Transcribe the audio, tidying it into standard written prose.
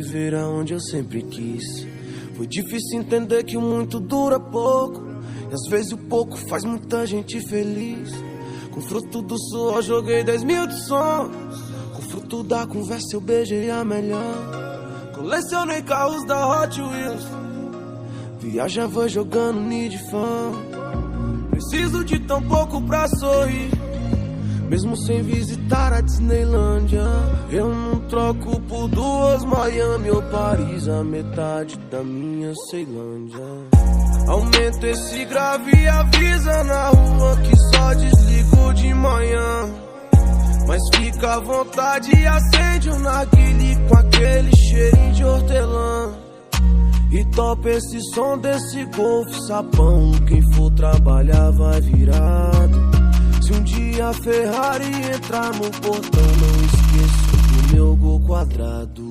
Viver aonde eu sempre quis. Foi difícil entender que o muito dura pouco, e às vezes o pouco faz muita gente feliz. Com fruto do suor joguei 10 mil de sonhos, com fruto da conversa eu beijei a melhor. Colecionei carros da Hot Wheels, viajava jogando Need Fan. Preciso de tão pouco pra sorrir, mesmo sem visitar a Disneylândia. Eu não troco por duas Miami ou Paris, a metade da minha Ceilândia. Aumenta esse grave e avisa na rua que só desligo de manhã. Mas fica à vontade e acende um narguile com aquele cheirinho de hortelã. E topa esse som desse Golf sapão, quem for trabalhar vai virado. Se um dia a Ferrari entrar no portão, não esqueço do meu gol quadrado.